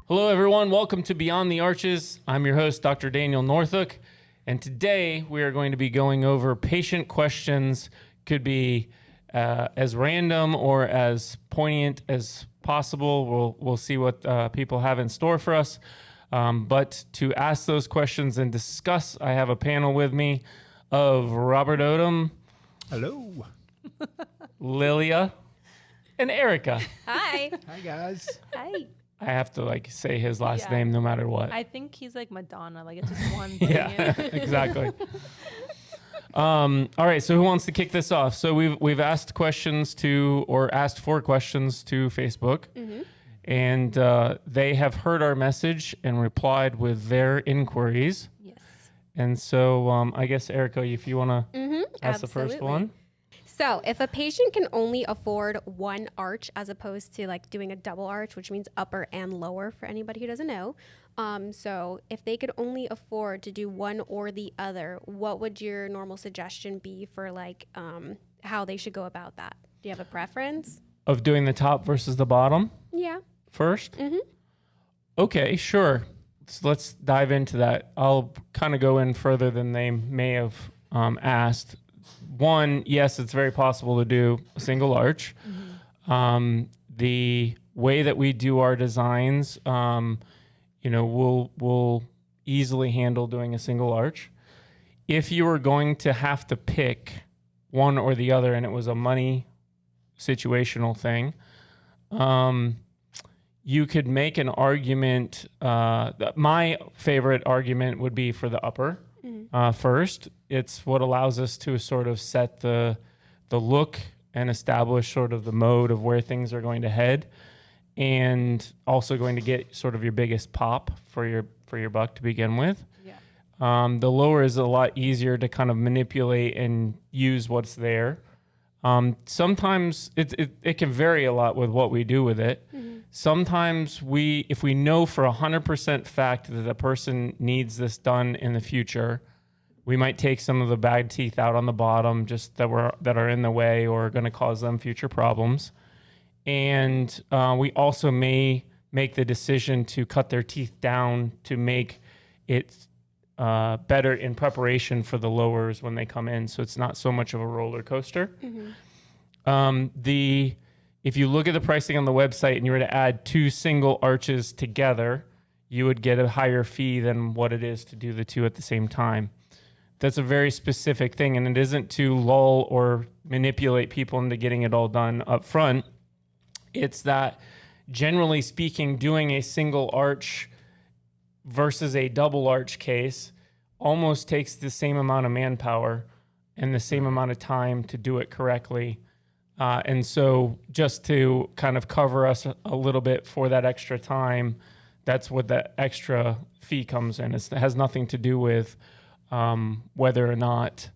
Hello, everyone. Welcome to Beyond the Arches. I'm your host, Dr. Daniel Noorthoek, and today we are going to be going over patient questions. Could be as random or as poignant as possible. We'll see what people have in store for us. But to ask those questions and discuss, I have a panel with me of Robert Odom. Hello. Lilia, and Erica. Hi. Hi, guys. Hi. I have to say his last name no matter what. I think he's like Madonna. Like it's just one thing. Yeah, exactly. All right. So who wants to kick this off? So we've asked questions asked 4 questions to Facebook, and they have heard our message and replied with their inquiries. Yes. And so I guess Erica, if you want to ask the first one. So if a patient can only afford one arch as opposed to doing a double arch, which means upper and lower for anybody who doesn't know. So if they could only afford to do one or the other, what would your normal suggestion be for how they should go about that? Do you have a preference? Of doing the top versus the bottom? Yeah. First? Mm-hmm. Okay, sure. So let's dive into that. I'll kind of go in further than they may have asked. One, yes, it's very possible to do a single arch. Mm-hmm. The way that we do our designs, we'll easily handle doing a single arch. If you were going to have to pick one or the other, and it was a money situational thing, you could make an argument. My favorite argument would be for the upper. First, it's what allows us to sort of set the look and establish sort of the mode of where things are going to head, and also going to get sort of your biggest pop for your buck to begin with. Yeah. The lower is a lot easier to kind of manipulate and use what's there. Sometimes it can vary a lot with what we do with it. Mm-hmm. Sometimes if we know for 100% fact that the person needs this done in the future, we might take some of the bad teeth out on the bottom just that are in the way or are going to cause them future problems. And we also may make the decision to cut their teeth down to make it better in preparation for the lowers when they come in, so it's not so much of a roller coaster. Mm-hmm. If you look at the pricing on the website and you were to add 2 single arches together, you would get a higher fee than what it is to do the 2 at the same time. That's a very specific thing, and it isn't to lull or manipulate people into getting it all done up front. It's that, generally speaking, doing a single arch versus a double arch case almost takes the same amount of manpower and the same amount of time to do it correctly. And so just to kind of cover us a little bit for that extra time, that's what the extra fee comes in. It has nothing to do with whether or not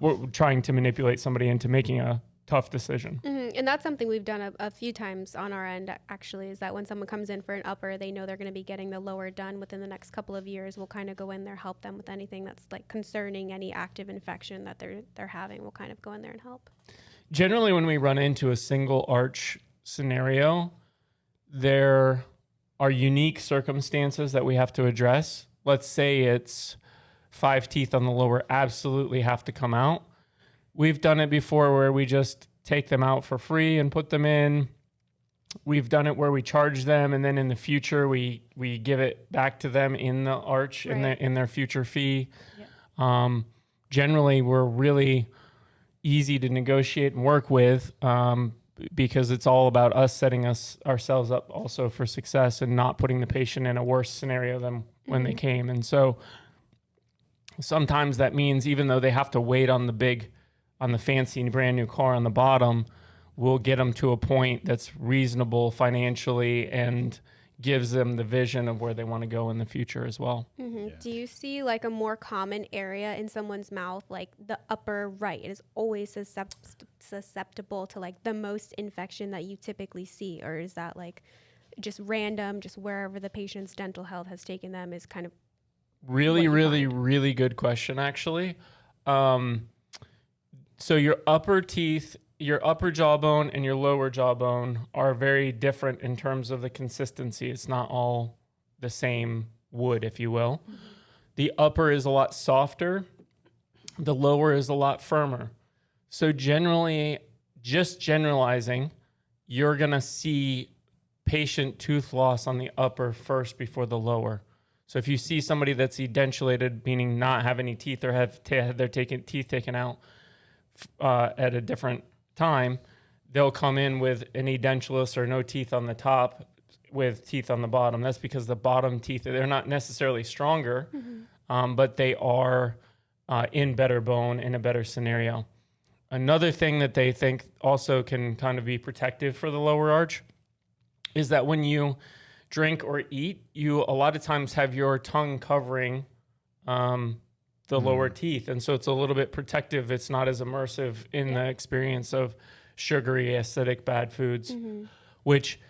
we're trying to manipulate somebody into making a tough decision. Mm-hmm. And that's something we've done a few times on our end, actually, is that when someone comes in for an upper, they know they're going to be getting the lower done within the next couple of years. We'll kind of go in there, help them with anything that's concerning any active infection that they're having. We'll kind of go in there and help. Generally, when we run into a single arch scenario, there are unique circumstances that we have to address. Let's say it's 5 teeth on the lower absolutely have to come out. We've done it before where we just take them out for free and put them in. We've done it where we charge them, and then in the future we give it back to them in the arch, right, in their future fee. Yeah. Generally, we're really easy to negotiate and work with because it's all about us setting ourselves up also for success and not putting the patient in a worse scenario than when they came. And so sometimes that means even though they have to wait on the fancy brand new car on the bottom, we'll get them to a point that's reasonable financially and gives them the vision of where they want to go in the future as well. Mm-hmm. Yeah. Do you see a more common area in someone's mouth, like the upper right? It is always susceptible to the most infection that you typically see, or is that just random, just wherever the patient's dental health has taken them is kind of really good question, actually. So your upper teeth your upper jawbone and your lower jawbone are very different in terms of the consistency. It's not all the same wood, if you will. The upper is a lot softer. The lower is a lot firmer. So generally, just generalizing, you're going to see patient tooth loss on the upper first before the lower. So if you see somebody that's edentulated, meaning not have any teeth or have their teeth taken out at a different time, they'll come in with an edentulous or no teeth on the top with teeth on the bottom. That's because the bottom teeth, they're not necessarily stronger, but they are in better bone, in a better scenario. Another thing that they think also can kind of be protective for the lower arch is that when you drink or eat, you a lot of times have your tongue covering the lower teeth. And so it's a little bit protective. It's not as immersive in the experience of sugary, acidic, bad foods, which,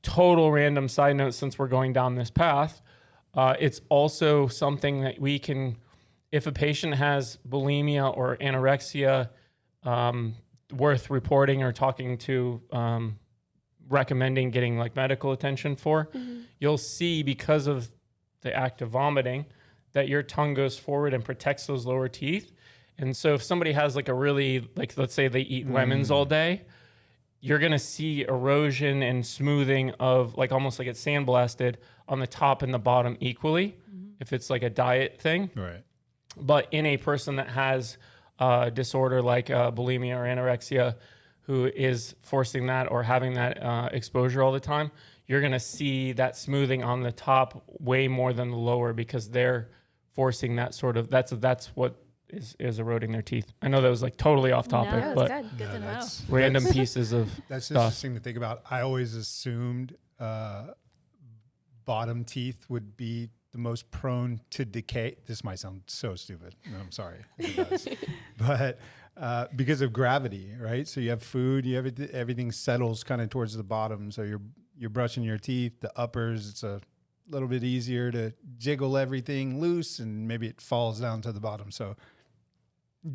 total random side note, since we're going down this path, it's also something that we can, if a patient has bulimia or anorexia, worth reporting or talking to, recommending getting like medical attention for, you'll see, because of the act of vomiting, that your tongue goes forward and protects those lower teeth. And so if somebody has like a really, like, let's say they eat lemons all day, you're going to see erosion and smoothing of, like, almost like it's sandblasted on the top and the bottom equally, if it's like a diet thing. Right. But in a person that has a disorder like bulimia or anorexia, who is forcing that or having that exposure all the time, you're going to see that smoothing on the top way more than the lower, because they're forcing that sort of, that's what is eroding their teeth. I know that was like totally off topic, No, but good. Good to know. random pieces of That's stuff. interesting to think about. I always assumed bottom teeth would be the most prone to decay. This might sound so stupid. No, I'm sorry if it does. But because of gravity, right? So you have food, you have everything settles kind of towards the bottom. So you're brushing your teeth. The uppers, it's a little bit easier to jiggle everything loose, and maybe it falls down to the bottom. So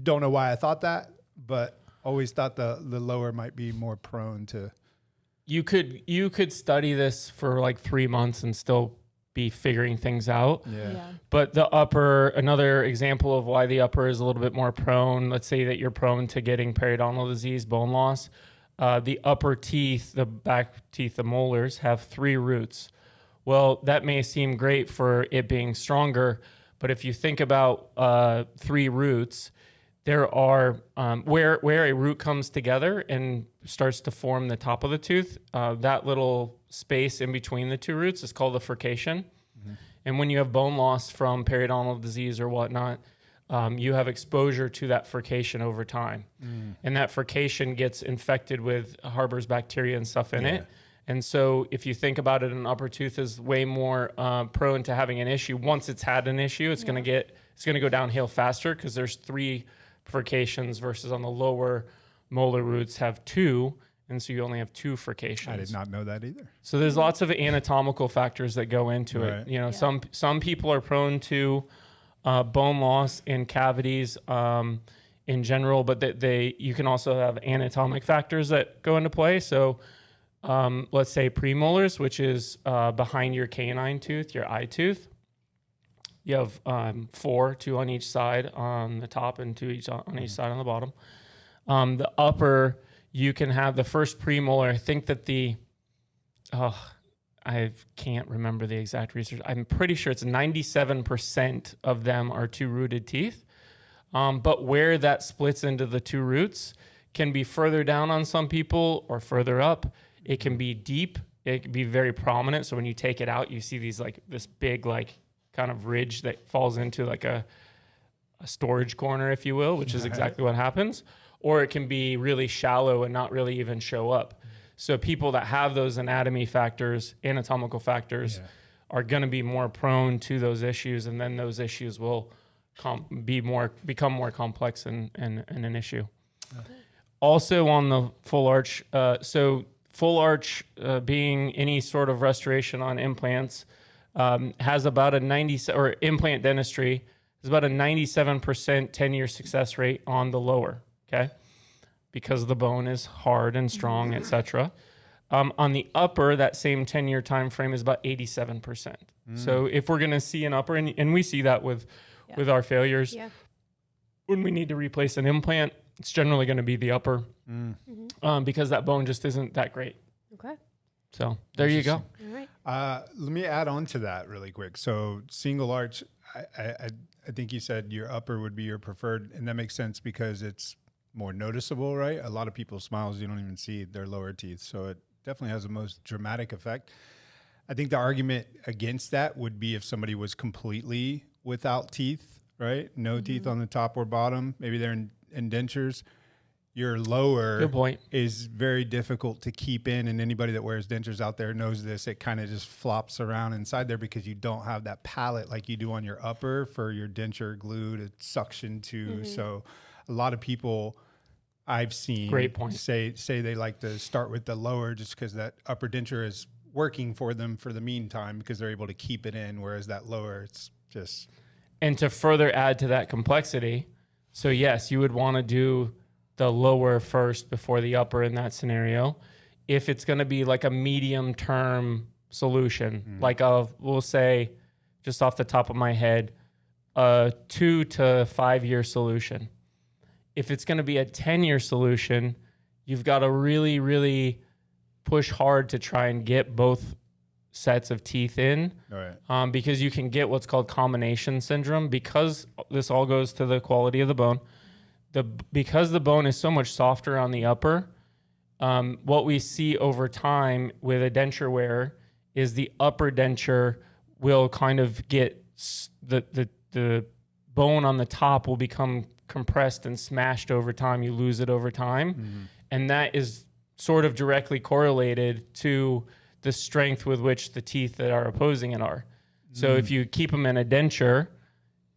don't know why I thought that, but always thought the lower might be more prone to. You could study this for like 3 months and still be figuring things out. Yeah. But the upper, another example of why the upper is a little bit more prone, let's say that you're prone to getting periodontal disease, bone loss. The upper teeth, the back teeth, the molars, have 3 roots. Well, that may seem great for it being stronger, but if you think about 3 roots, there are where a root comes together and starts to form the top of the tooth, that little space in between the 2 roots is called the furcation. And when you have bone loss from periodontal disease or whatnot, you have exposure to that furcation over time. And that furcation gets infected with, harbors bacteria and stuff in it. And so if you think about it, an upper tooth is way more prone to having an issue. Once it's had an issue, it's going to go downhill faster, because there's 3 furcations versus on the lower molar roots have 2. And so you only have 2 furcations. I did not know that either. So there's lots of anatomical factors that go into it. You know, some people are prone to bone loss and cavities in general, but you can also have anatomic factors that go into play. So let's say premolars, which is behind your canine tooth, your eye tooth. You have 4, 2 on each side on the top and 2 each on each side on the bottom. The upper, you can have the first premolar. I think that I can't remember the exact research. I'm pretty sure it's 97% of them are 2-rooted teeth. But where that splits into the 2 roots can be further down on some people or further up. It can be deep. It can be very prominent. So when you take it out, you see this big kind of ridge that falls into like a storage corner, if you will, which is exactly what happens. Or it can be really shallow and not really even show up. So people that have those anatomical factors are going to be more prone to those issues, and then those issues will become more complex and an issue. Also on the full arch, so full arch being any sort of restoration on implants has about or implant dentistry is about a 97% 10-year success rate on the lower. Okay. because the bone is hard and strong, etc. On the upper, that same 10-year time frame is about 87%. So if we're going to see an upper, and we see that with our failures, when we need to replace an implant, it's generally going to be the upper because that bone just isn't that great. Okay. So there you go. All right. Let me add on to that really quick. So single arch, I think you said your upper would be your preferred, and that makes sense because it's more noticeable, right? A lot of people's smiles, you don't even see their lower teeth. So it definitely has the most dramatic effect. I think the argument against that would be if somebody was completely without teeth, right? No teeth on the top or bottom. Maybe they're in dentures. Your lower Good point. is very difficult to keep in, and anybody that wears dentures out there knows this. It kind of just flops around inside there because you don't have that palate like you do on your upper for your denture glue to suction to. So a lot of people I've seen Great point. say they like to start with the lower just because that upper denture is working for them for the meantime because they're able to keep it in, whereas that lower, it's just... And to further add to that complexity, so yes, you would want to do the lower first before the upper in that scenario. If it's going to be like a medium term solution, like we'll say, just off the top of my head, a 2 to 5 year solution. If it's going to be a 10-year solution, you've got to really, really push hard to try and get both sets of teeth in, because you can get what's called combination syndrome. Because this all goes to the quality of the bone. Because the bone is so much softer on the upper, what we see over time with a denture wearer is the upper denture will kind of get the bone on the top will become compressed and smashed over time. You lose it over time. And that is sort of directly correlated to the strength with which the teeth that are opposing it are. So if you keep them in a denture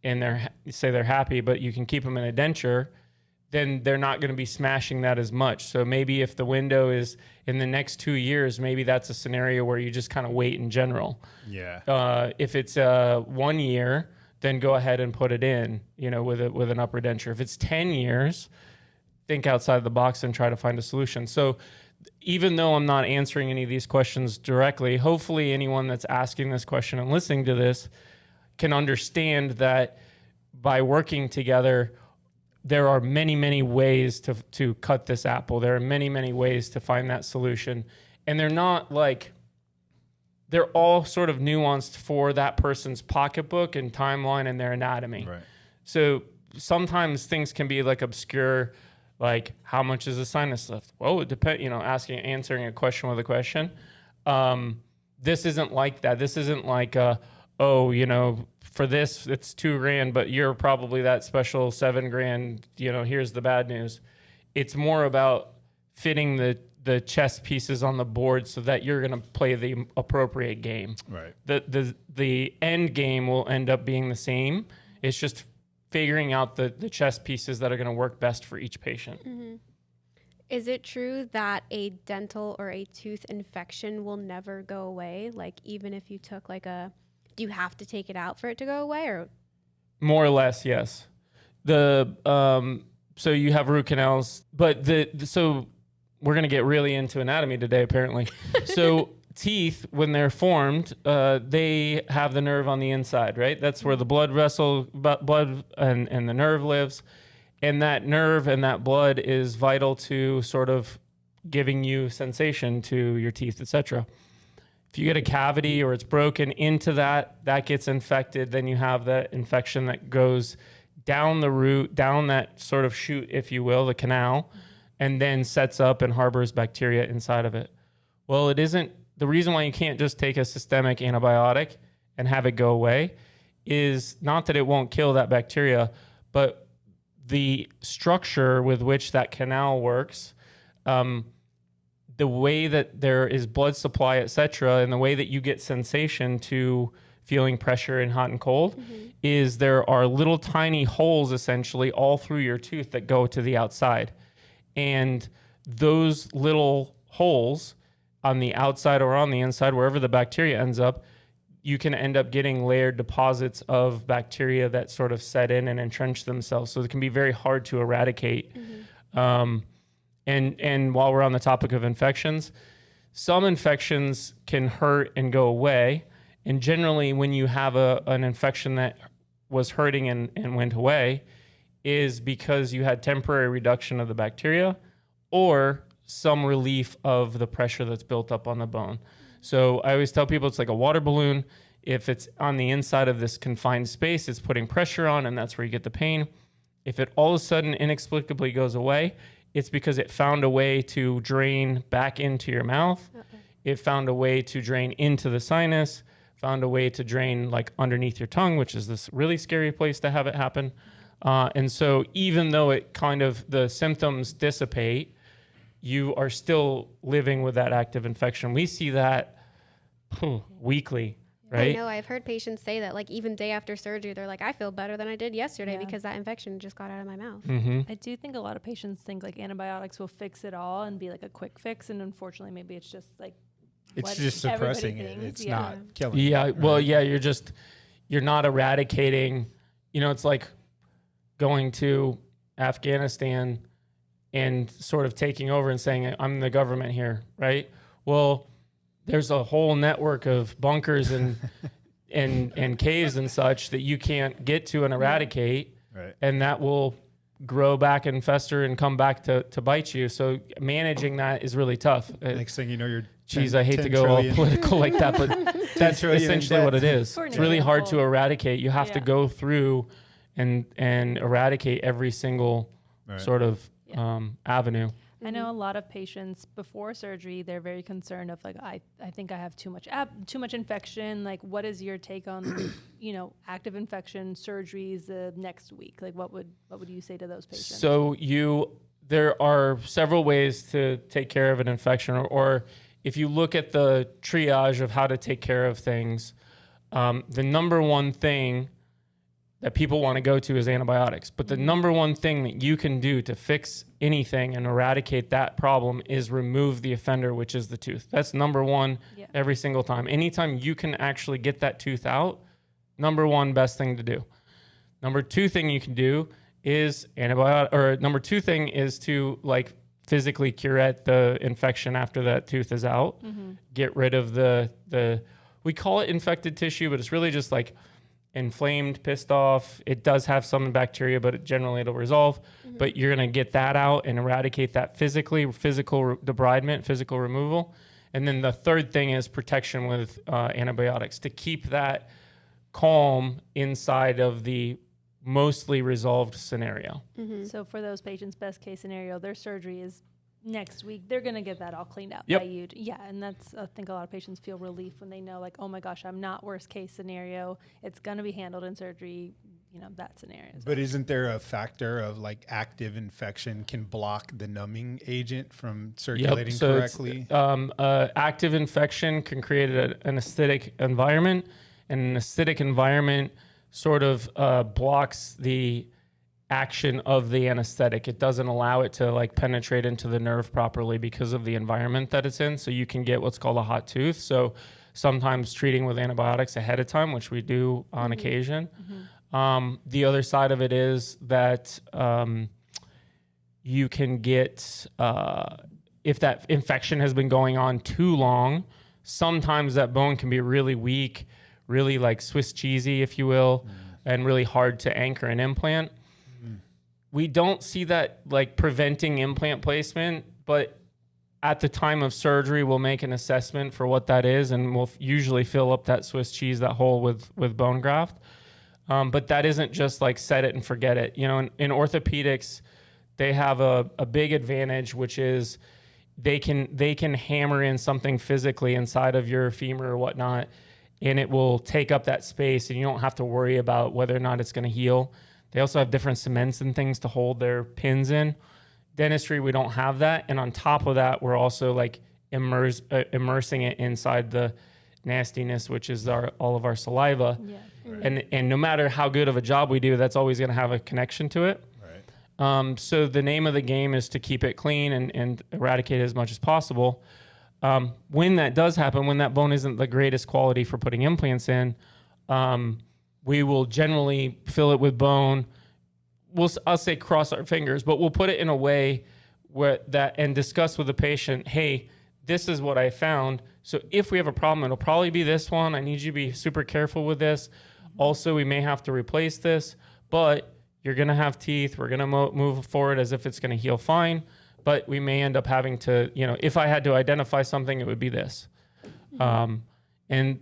and they're happy, but you can keep them in a denture, then they're not going to be smashing that as much. So maybe if the window is in the next 2 years, maybe that's a scenario where you just kind of wait in general. If it's 1 year, then go ahead and put it in, with an upper denture. If it's 10 years, think outside the box and try to find a solution. So even though I'm not answering any of these questions directly, hopefully anyone that's asking this question and listening to this can understand that by working together, there are many, many ways to cut this apple. There are many, many ways to find that solution. And they're not like, they're all sort of nuanced for that person's pocketbook and timeline and their anatomy. Right. So sometimes things can be like obscure, like how much is a sinus lift? Well, it depends, answering a question with a question. This isn't like that. This isn't like, for this, it's $2,000, but you're probably that special $7,000, here's the bad news. It's more about fitting the chess pieces on the board so that you're going to play the appropriate game. Right. The end game will end up being the same. It's just figuring out the chess pieces that are going to work best for each patient. Is it true that a dental or a tooth infection will never go away? Like even if you took do you have to take it out for it to go away, or? More or less, yes. So you have root canals, but so we're going to get really into anatomy today, apparently. So teeth, when they're formed, they have the nerve on the inside, right? That's where the blood and the nerve lives. And that nerve and that blood is vital to sort of giving you sensation to your teeth, etc. If you get a cavity or it's broken into that gets infected, then you have that infection that goes down the root, down that sort of chute, if you will, the canal, and then sets up and harbors bacteria inside of it. Well, it isn't. The reason why you can't just take a systemic antibiotic and have it go away is not that it won't kill that bacteria, but the structure with which that canal works, the way that there is blood supply, et cetera, and the way that you get sensation to feeling pressure in hot and cold is there are little tiny holes essentially all through your tooth that go to the outside. And those little holes on the outside or on the inside, wherever the bacteria ends up, you can end up getting layered deposits of bacteria that sort of set in and entrench themselves. So it can be very hard to eradicate. And while we're on the topic of infections, some infections can hurt and go away. And generally, when you have an infection that was hurting and went away, is because you had temporary reduction of the bacteria or some relief of the pressure that's built up on the bone. So I always tell people it's like a water balloon. If it's on the inside of this confined space, it's putting pressure on, and that's where you get the pain. If it all of a sudden inexplicably goes away, it's because it found a way to drain back into your mouth. It found a way to drain into the sinus, found a way to drain like underneath your tongue, which is this really scary place to have it happen. And so even though it kind of, the symptoms dissipate, you are still living with that active infection. We see that weekly, right? I know. I've heard patients say that, like, even day after surgery, they're like, I feel better than I did yesterday because that infection just got out of my mouth. Mm-hmm. I do think a lot of patients think like antibiotics will fix it all and be like a quick fix. And unfortunately, maybe it's just like, It's what just suppressing it. thinks. It's Yeah. not killing Yeah. it. Well, right? yeah, you're not eradicating, it's like going to Afghanistan and sort of taking over and saying, I'm the government here, right? Well, there's a whole network of bunkers and and caves and such that you can't get to and eradicate, Right. and that will grow back and fester and come back to bite you. So managing that is really tough. Next thing you know, you're Geez, 10 I hate to 10 go all trillion. political like that, but that's trillion in essentially debt. what it is. For an It's really hard to example. eradicate. You have to Yeah. go through and eradicate every single Right. sort of avenue. I know a lot of patients before surgery, they're very concerned of like, I think I have too much infection. Like, what is your take on, active infection surgeries next week? Like, what would you say to those patients? So there are several ways to take care of an infection, or if you look at the triage of how to take care of things, the number one thing that people want to go to is antibiotics. But the number one thing that you can do to fix anything and eradicate that problem is remove the offender, which is the tooth. That's number one every single time. Anytime you can actually get that tooth out, number one best thing to do. Number two thing you can do is number two thing is to like physically curette the infection after that tooth is out. Get rid of the we call it infected tissue, but it's really just like inflamed, pissed off. It does have some bacteria, but generally it'll resolve. But you're going to get that out and eradicate that physical debridement, physical removal. And then the third thing is protection with antibiotics to keep that calm inside of the mostly resolved scenario. So for those patients, best case scenario, their surgery is next week. They're going to get that all cleaned out Yep. by you. Yeah. And that's, I think a lot of patients feel relief when they know like, oh my gosh, I'm not worst case scenario. It's going to be handled in surgery, that scenario. But isn't there a factor of like active infection can block the numbing agent from circulating So correctly? active infection can create an acidic environment, and an acidic environment sort of blocks the action of the anesthetic. It doesn't allow it to like penetrate into the nerve properly because of the environment that it's in. So you can get what's called a hot tooth. So sometimes treating with antibiotics ahead of time, which we do on occasion. The other side of it is that you can get, if that infection has been going on too long, sometimes that bone can be really weak, really like Swiss cheesy, if you will, and really hard to anchor an implant. We don't see that like preventing implant placement, but at the time of surgery, we'll make an assessment for what that is, and we'll usually fill up that Swiss cheese, that hole with bone graft. But that isn't just like set it and forget it. In orthopedics, they have a big advantage, which is they can hammer in something physically inside of your femur or whatnot, and it will take up that space, and you don't have to worry about whether or not it's going to heal. They also have different cements and things to hold their pins in. Dentistry, we don't have that. And on top of that, we're also like immersing it inside the nastiness, which is all of our saliva. Yeah. And no matter how good of a job we do, that's always going to have a connection to it. Right. So the name of the game is to keep it clean and eradicate as much as possible. When that does happen, when that bone isn't the greatest quality for putting implants in, we will generally fill it with bone. I'll say cross our fingers, but we'll put it in a way and discuss with the patient, hey, this is what I found. So if we have a problem, it'll probably be this one. I need you to be super careful with this. Also, we may have to replace this, but you're going to have teeth. We're going to move forward as if it's going to heal fine, but we may end up having to, if I had to identify something, it would be this. And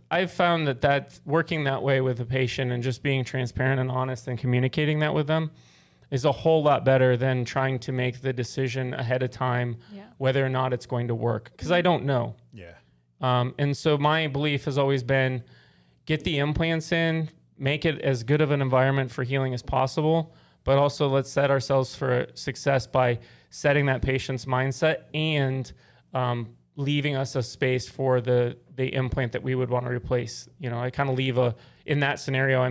I've found that's working that way with the patient and just being transparent and honest and communicating that with them is a whole lot better than trying to make the decision ahead of time whether or not it's going to work, because I don't know. Yeah. And so my belief has always been get the implants in, make it as good of an environment for healing as possible, but also let's set ourselves for success by setting that patient's mindset and leaving us a space for the implant that we would want to replace. I kind of leave in that scenario, I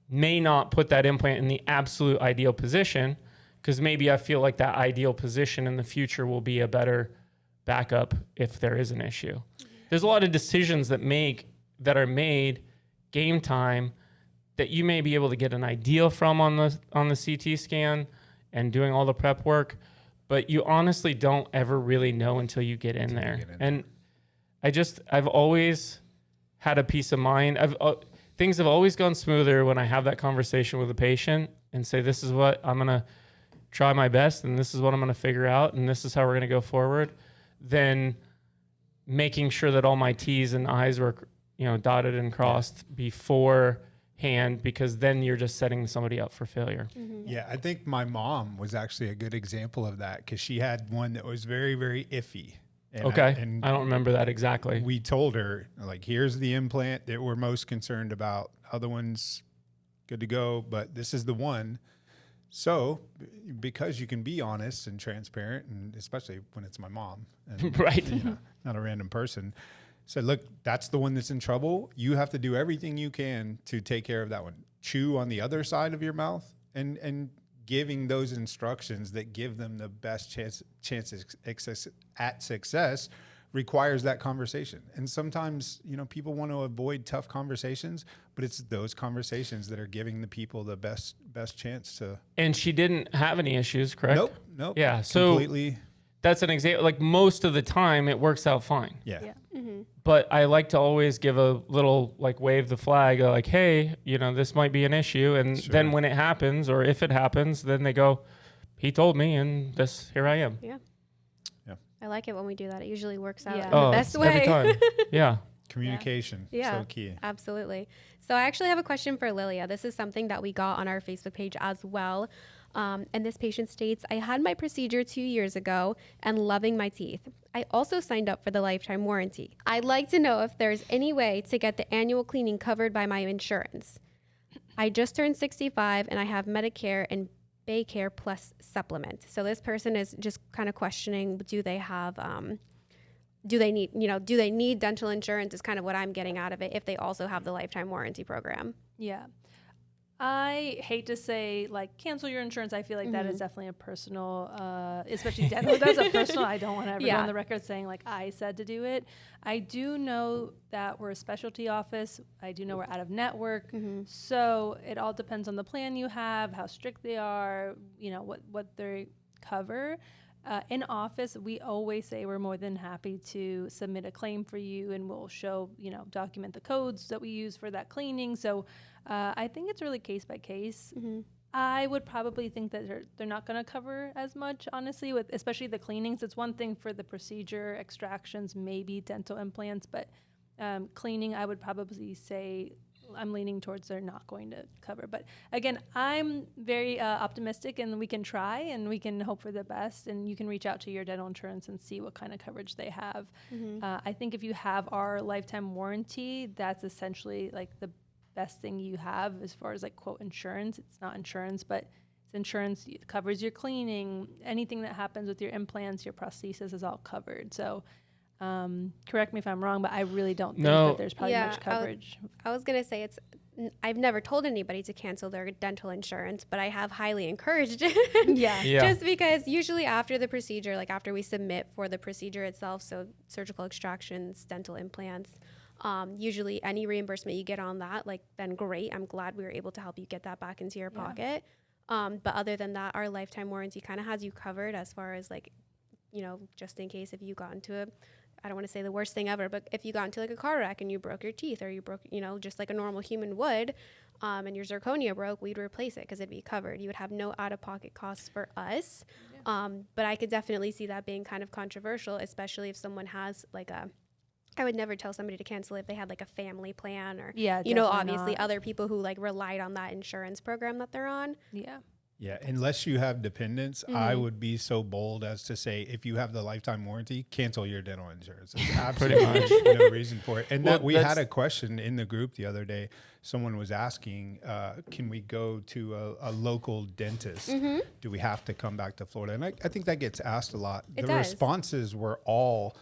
may not put that implant in the absolute ideal position, because maybe I feel like that ideal position in the future will be a better backup if there is an issue. There's a lot of decisions that are made game time that you may be able to get an idea from on the CT scan and doing all the prep work, but you honestly don't ever really know until you get in there. And I've always had a peace of mind. Things have always gone smoother when I have that conversation with the patient and say, this is what I'm going to try my best, and this is what I'm going to figure out, and this is how we're going to go forward, than making sure that all my T's and I's were, dotted and crossed beforehand, because then you're just setting somebody up for failure. Mm-hmm. Yeah, I think my mom was actually a good example of that, because she had one that was very, very iffy. And I don't remember that exactly. We told her, like, here's the implant that we're most concerned about. Other ones, good to go, but this is the one. So, because you can be honest and transparent, and especially when it's my mom, and, right, not a random person, said, look, that's the one that's in trouble. You have to do everything you can to take care of that one. Chew on the other side of your mouth, and giving those instructions that give them the best chances at success requires that conversation. And sometimes, people want to avoid tough conversations, but it's those conversations that are giving the people the best chance to. And she didn't have any issues, correct? Nope. Yeah. So completely. That's an example. Like, most of the time it works out fine. Yeah. Mm-hmm. But I like to always give a little, wave the flag, like, hey, this might be an issue. And then when it happens, or if it happens, then they go, he told me, and here I am. Yeah. I like it when we do that. It usually works out Yeah. in the best way. Every time. Yeah. Communication. Yeah. So key. Absolutely. So I actually have a question for Lilia. This is something that we got on our Facebook page as well. And this patient states, I had my procedure 2 years ago and loving my teeth. I also signed up for the lifetime warranty. I'd like to know if there's any way to get the annual cleaning covered by my insurance. I just turned 65 and I have Medicare and Baycare Plus supplement. So this person is just kind of questioning, do they need dental insurance is kind of what I'm getting out of it, if they also have the lifetime warranty program. Yeah. I hate to say, cancel your insurance. I feel like that is definitely a personal, especially dental. That's a personal. I don't want to ever go on the record saying, I said to do it. I do know that we're a specialty office. I do know we're out of network. Mm-hmm. So it all depends on the plan you have, how strict they are, what they cover. In office, we always say we're more than happy to submit a claim for you, and we'll show, document the codes that we use for that cleaning. So I think it's really case by case. Mm-hmm. I would probably think that they're not going to cover as much, honestly, with especially the cleanings. It's one thing for the procedure, extractions, maybe dental implants, but cleaning, I would probably say I'm leaning towards they're not going to cover. But again, I'm very optimistic, and we can try and we can hope for the best, and you can reach out to your dental insurance and see what kind of coverage they have. Mm-hmm. I think if you have our lifetime warranty, that's essentially the best thing you have as far as quote insurance. It's not insurance, but it's insurance. It covers your cleaning, anything that happens with your implants, your prosthesis is all covered. So correct me if I'm wrong, but I really don't think that there's probably much coverage. I was going to say I've never told anybody to cancel their dental insurance, but I have highly encouraged it. Yeah. Just because usually after the procedure, after we submit for the procedure itself, so surgical extractions, dental implants, usually any reimbursement you get on that, then great. I'm glad we were able to help you get that back into your pocket. But other than that, our lifetime warranty kind of has you covered as far as like, you know, just in case if you got into a, I don't want to say the worst thing ever, but if you got into like a car wreck and you broke your teeth or you broke, you know, just like a normal human would, and your zirconia broke, we'd replace it because it'd be covered. You would have no out-of-pocket costs for us. But I could definitely see that being kind of controversial, especially if someone has like a, I would never tell somebody to cancel if they had like a family plan or, you know, obviously other people who like relied on that insurance program that they're on. Yeah. Yeah, unless you have dependents, I would be so bold as to say, if you have the lifetime warranty, cancel your dental insurance. There's absolutely no reason for it. And Well, we had a question in the group the other day. Someone was asking, can we go to a local dentist? Do we have to come back to Florida? And I think that gets asked a lot. It the does. responses were all,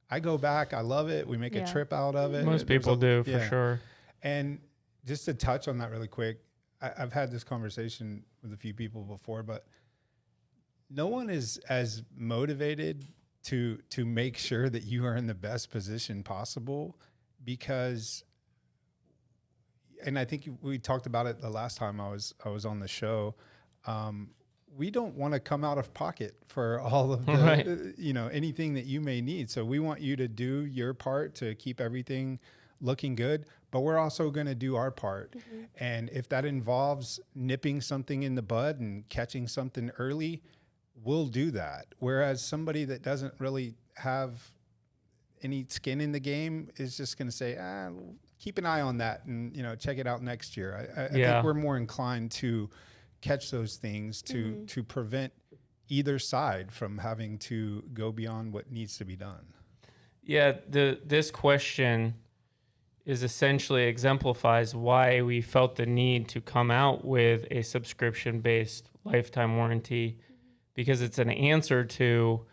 I go back, I love it. We make a trip out of it. Most people do, for sure. And just to touch on that really quick, I've had this conversation with a few people before, but no one is as motivated to make sure that you are in the best position possible, because, and I think we talked about it the last time I was on the show. We don't want to come out of pocket for all of the, you know, anything that you may need. So we want you to do your part to keep everything looking good, but we're also going to do our part. And if that involves nipping something in the bud and catching something early, we'll do that. Whereas somebody that doesn't really have any skin in the game is just going to say, keep an eye on that and, you know, check it out next year. I think we're more inclined to catch those things to prevent either side from having to go beyond what needs to be done. Yeah, this question is essentially exemplifies why we felt the need to come out with a subscription-based lifetime warranty, because it's an answer to,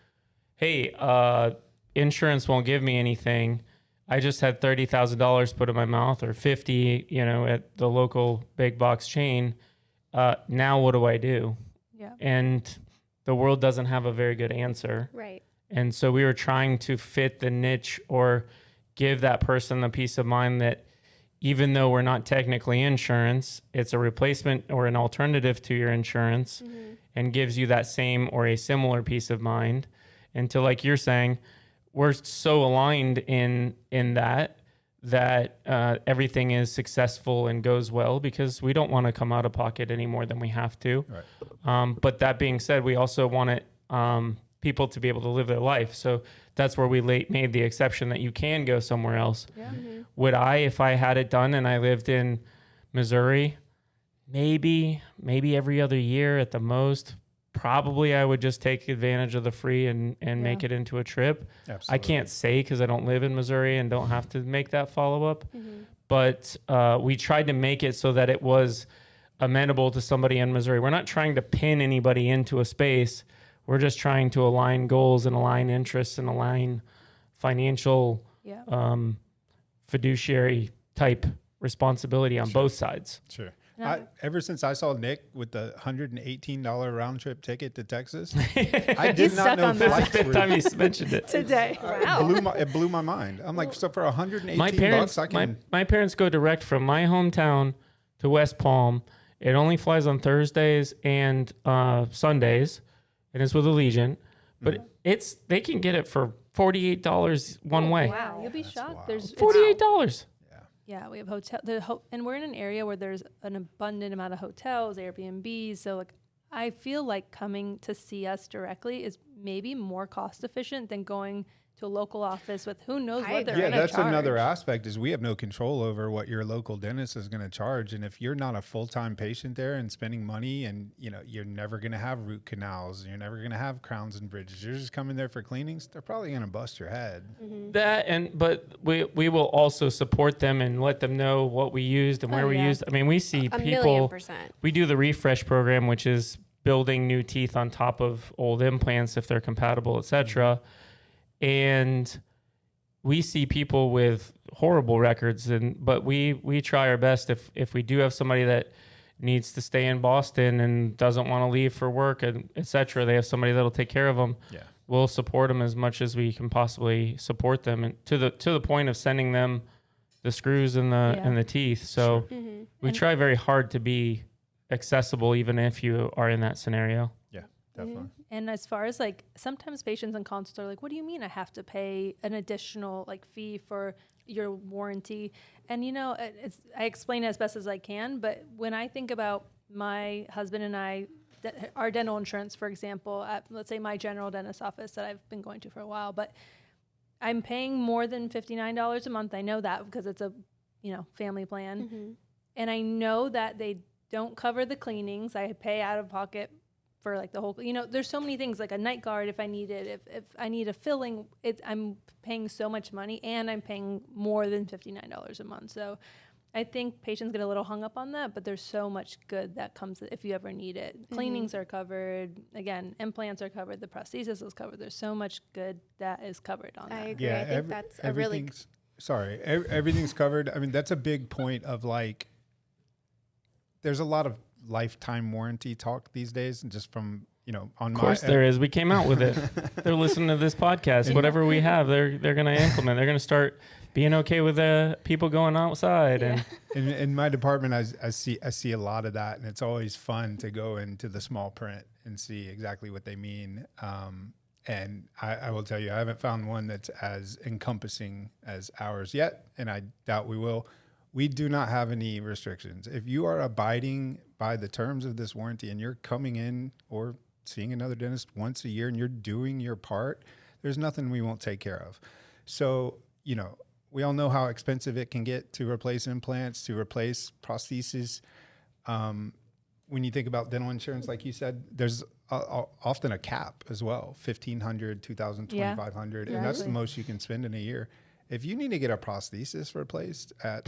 hey, insurance won't give me anything. I just had $30,000 put in my mouth, or 50, you know, at the local big box chain. Now what do I do? Yeah. And the world doesn't have a very good answer. Right. And so we were trying to fit the niche or give that person the peace of mind that even though we're not technically insurance, it's a replacement or an alternative to your insurance, and gives you that same or a similar peace of mind. And to, like you're saying, we're so aligned in that everything is successful and goes well, because we don't want to come out of pocket any more than we have to. Right. But that being said, we also want it, people to be able to live their life. So that's where we made the exception that you can go somewhere else. Yeah. Would I, if I had it done and I lived in Missouri, maybe every other year at the most, probably I would just take advantage of the free and make it into a trip. Absolutely. I can't say because I don't live in Missouri and don't have to make that follow-up. But we tried to make it so that it was amenable to somebody in Missouri. We're not trying to pin anybody into a space. We're just trying to align goals and align interests and align financial fiduciary type responsibility on both sides. Sure. Ever since I saw Nick with the $118 round trip ticket to Texas, I did not know That's the fifth time he's mentioned it Today. It blew my mind. I'm like, so for $118 bucks, I can. My parents go direct from my hometown to West Palm. It only flies on Thursdays and Sundays, and it's with Allegiant. But they can get it for $48 one way. Wow, you'll be shocked. wild. There's $48. Yeah, we have and we're in an area where there's an abundant amount of hotels, Airbnbs. So like, I feel like coming to see us directly is maybe more cost efficient than going to a local office with who knows what they're going to charge. That's another aspect, is we have no control over what your local dentist is going to charge. And if you're not a full-time patient there and spending money, and you're never going to have root canals, you're never going to have crowns and bridges, you're just coming there for cleanings, they're probably going to bust your head. But we will also support them and let them know what we used and where we used. I mean, we see people. 1,000,000%. We do the refresh program, which is building new teeth on top of old implants if they're compatible, etc. And we see people with horrible records, but we try our best. If we do have somebody that needs to stay in Boston and doesn't want to leave for work, and etc., they have somebody that'll take care of them. Yeah. We'll support them as much as we can possibly support them, and to the point of sending them the screws and the teeth. So we try very hard to be accessible even if you are in that scenario. Yeah, definitely. And as far as like, sometimes patients and consults are like, what do you mean I have to pay an additional like fee for your warranty? And I explain it as best as I can, but when I think about my husband and I, our dental insurance, for example, at let's say my general dentist office that I've been going to for a while, but I'm paying more than $59 a month. I know that because it's a, family plan. Mm-hmm. And I know that they don't cover the cleanings. I pay out of pocket for like the whole, there's so many things, like a night guard if I need it, if I need a filling, I'm paying so much money, and I'm paying more than $59 a month. So I think patients get a little hung up on that, but there's so much good that comes if you ever need it. Mm-hmm. Cleanings are covered. Again, implants are covered. The prosthesis is covered. There's so much good that is covered on I that. agree. I think that's a really everything's covered. I mean, that's a big point of like, there's a lot of lifetime warranty talk these days, and just from, on Of course there is. We came out with it. They're listening to this podcast. Whatever we have, they're going to implement. They're going to start being okay with people going outside. Yeah. And in my department, I see a lot of that, and it's always fun to go into the small print and see exactly what they mean. And I will tell you, I haven't found one that's as encompassing as ours yet, and I doubt we will. We do not have any restrictions. If you are abiding by the terms of this warranty and you're coming in or seeing another dentist once a year and you're doing your part, there's nothing we won't take care of. So, we all know how expensive it can get to replace implants, to replace prostheses. When you think about dental insurance, like you said, there's often a cap as well, $1,500, $2,000, $2,500, and that's the most you can spend in a year. If you need to get a prosthesis replaced at,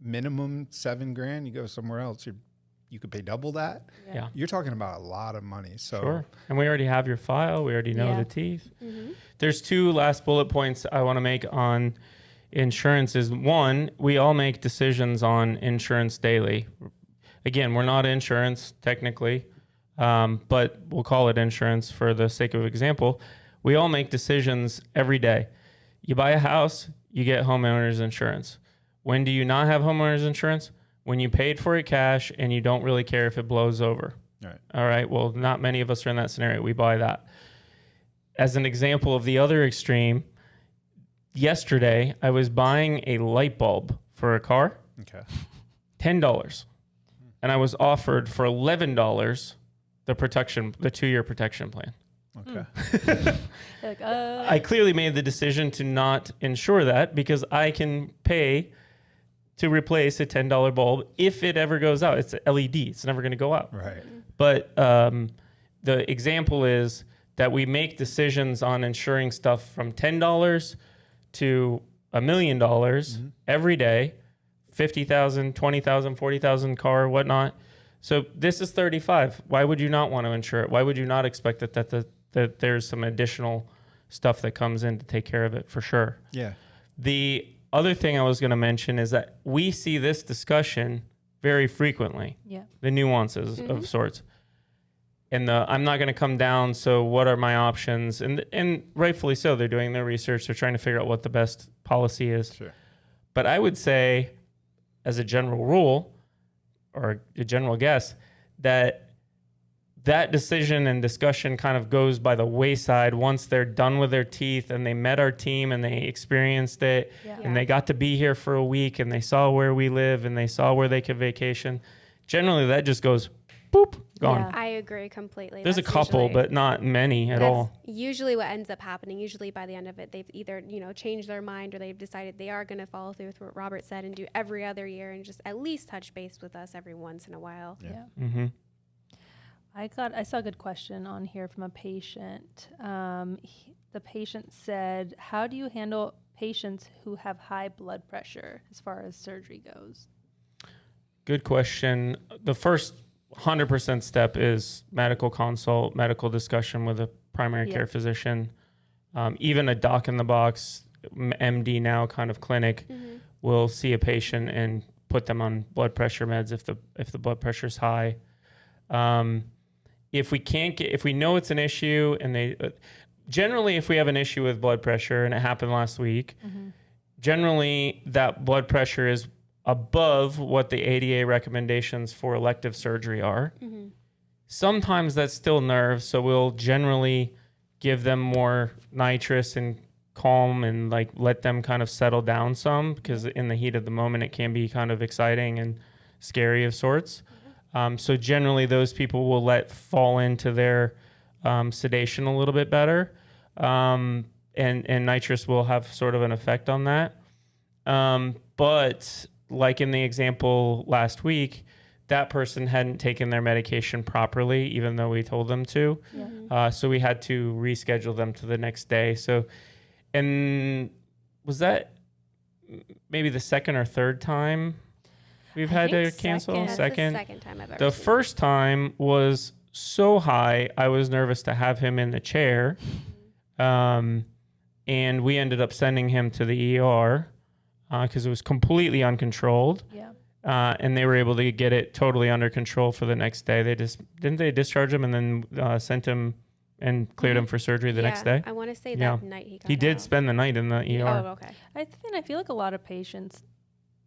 minimum $7,000, you go somewhere else, you could pay double that. Yeah. You're talking about a lot of money. So Sure. And we already have your file. We already know the teeth. Mm-hmm. There's two last bullet points I want to make on insurance. Is one, we all make decisions on insurance daily. Again, we're not insurance technically, but we'll call it insurance for the sake of example. We all make decisions every day. You buy a house, you get homeowners insurance. When do you not have homeowners insurance? When you paid for it cash and you don't really care if it blows over. Right. All right. Well, not many of us are in that scenario. We buy that. As an example of the other extreme, yesterday I was buying a light bulb for a car. Okay. $10. And I was offered for $11 the 2-year protection plan. Okay. Like, I clearly made the decision to not insure that because I can pay to replace a $10 bulb if it ever goes out. It's a LED. It's never going to go out. Right. But the example is that we make decisions on insuring stuff from $10 to $1 million every day, 50,000, 20,000, 40,000 car, whatnot. So this is 35. Why would you not want to insure it? Why would you not expect that there's some additional stuff that comes in to take care of it for sure? Yeah. The other thing I was going to mention is that we see this discussion very frequently, the nuances of sorts. And I'm not going to come down, so what are my options? And rightfully so, they're doing their research. They're trying to figure out what the best policy is. Sure. But I would say, as a general rule, or a general guess, that decision and discussion kind of goes by the wayside once they're done with their teeth and they met our team and they experienced it and they got to be here for a week and they saw where we live and they saw where they could vacation. Generally, that just goes, boop, gone. Yeah. I agree completely. There's That's a couple, usually- but not many at that's all. usually what ends up happening. Usually by the end of it, they've either, changed their mind or they've decided they are going to follow through with what Robert said and do every other year and just at least touch base with us every once in a while. Yeah. Mm-hmm. I saw a good question on here from a patient. The patient said, how do you handle patients who have high blood pressure as far as surgery goes? Good question. The first 100% step is medical consult, medical discussion with a primary care physician. Even a doc in the box, MD now kind of clinic, will see a patient and put them on blood pressure meds if the blood pressure is high. If we know it's an issue, and generally if we have an issue with blood pressure and it happened last week, generally that blood pressure is above what the ADA recommendations for elective surgery are. Sometimes that's still nerves, so we'll generally give them more nitrous and calm and like let them kind of settle down some, because in the heat of the moment it can be kind of exciting and scary of sorts. So generally those people will let fall into their sedation a little bit better, and nitrous will have sort of an effect on that. But like in the example last week, that person hadn't taken their medication properly, even though we told them to. So we had to reschedule them to the next day. So, and was that maybe the second or third time we've had to cancel? That's the second time I've ever The seen first time was so high, I was nervous to have him in the chair. And we ended up sending him to the ER because it was completely uncontrolled. Yeah. And they were able to get it totally under control for the next day. Didn't they discharge him and then sent him and cleared him for surgery the next day? I want to say that night he got He did out. spend the night in the ER. Oh, okay. I feel like a lot of patients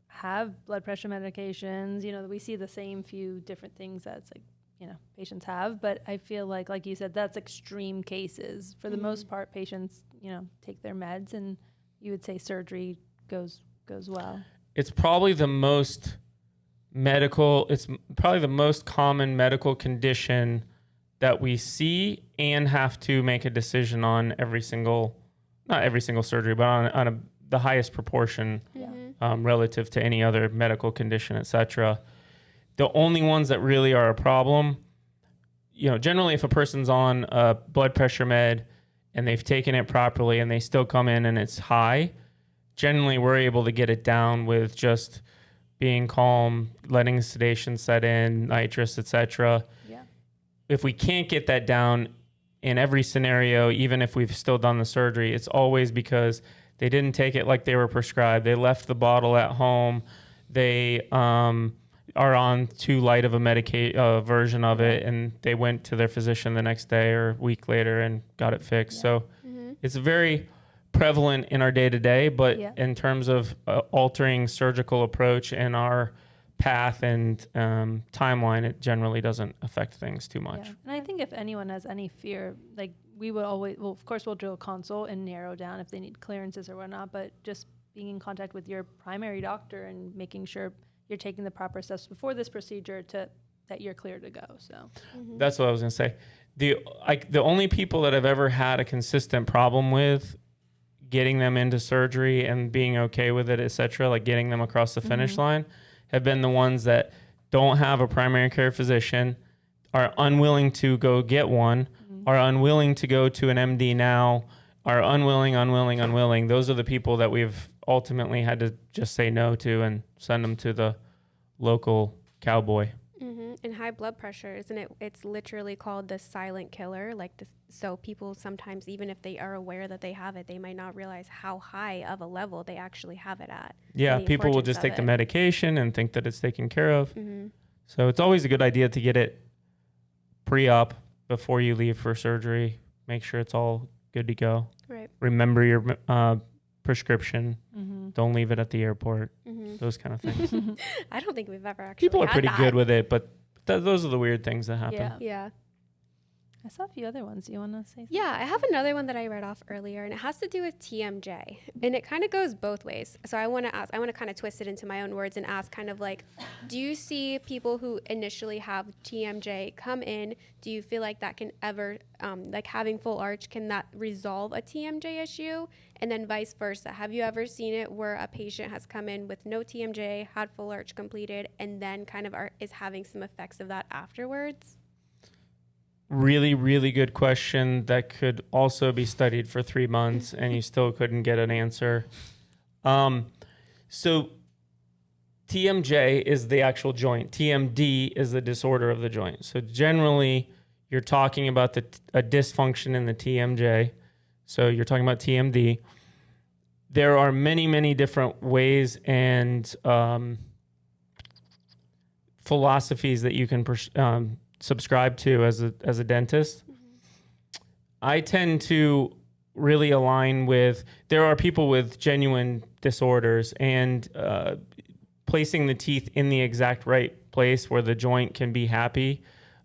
have blood pressure medications. You know, we see the same few different things that's like, you know, patients have, but I feel like you said, that's extreme cases. For the most part, patients, you know, take their meds, and you would say surgery goes well. It's probably the most common medical condition that we see and have to make a decision on not every single surgery, but on the highest proportion relative to any other medical condition, etc. The only ones that really are a problem, you know, generally if a person's on a blood pressure med and they've taken it properly and they still come in and it's high, generally we're able to get it down with just being calm, letting sedation set in, nitrous, etc. Yeah. If we can't get that down in every scenario, even if we've still done the surgery, it's always because they didn't take it like they were prescribed. They left the bottle at home. They are on too light of a version of it, and they went to their physician the next day or a week later and got it fixed. So it's very prevalent in our day-to-day, but in terms of altering surgical approach and our path and timeline, it generally doesn't affect things too much. Yeah. And I think if anyone has any fear, like we would always, well, of course we'll do a consult and narrow down if they need clearances or whatnot, but just being in contact with your primary doctor and making sure you're taking the proper steps before this procedure that you're clear to go. So that's what I was going to say. The only people that I've ever had a consistent problem with getting them into surgery and being okay with it, etc., like getting them across the finish line, have been the ones that don't have a primary care physician, are unwilling to go get one, are unwilling to go to an MD now, are unwilling. Those are the people that we've ultimately had to just say no to and send them to the local cowboy. And high blood pressure, isn't it? It's literally called the silent killer. So people sometimes, even if they are aware that they have it, they might not realize how high of a level they actually have it at. Yeah, people will just take the medication and think that it's taken care of. So it's always a good idea to get it pre-op before you leave for surgery. Make sure it's all good to go. Right. Remember your prescription. Don't leave it at the airport. Those kind of things. I don't think we've ever actually People are had pretty that. good with it, but those are the weird things that happen. Yeah. I saw a few other ones. You want to say something? Yeah, I have another one that I read off earlier, and it has to do with TMJ. And it kind of goes both ways. So I want to kind of twist it into my own words and ask kind of like, do you see people who initially have TMJ come in? Do you feel like that can ever, like having full arch, can that resolve a TMJ issue? And then vice versa. Have you ever seen it where a patient has come in with no TMJ, had full arch completed, and then kind of is having some effects of that afterwards? Really, really good question that could also be studied for 3 months and you still couldn't get an answer. So TMJ is the actual joint. TMD is the disorder of the joint. So generally, you're talking about a dysfunction in the TMJ. So you're talking about TMD. There are many, many different ways and philosophies that you can subscribe to as a dentist. I tend to really align with, there are people with genuine disorders, and placing the teeth in the exact right place where the joint can be happy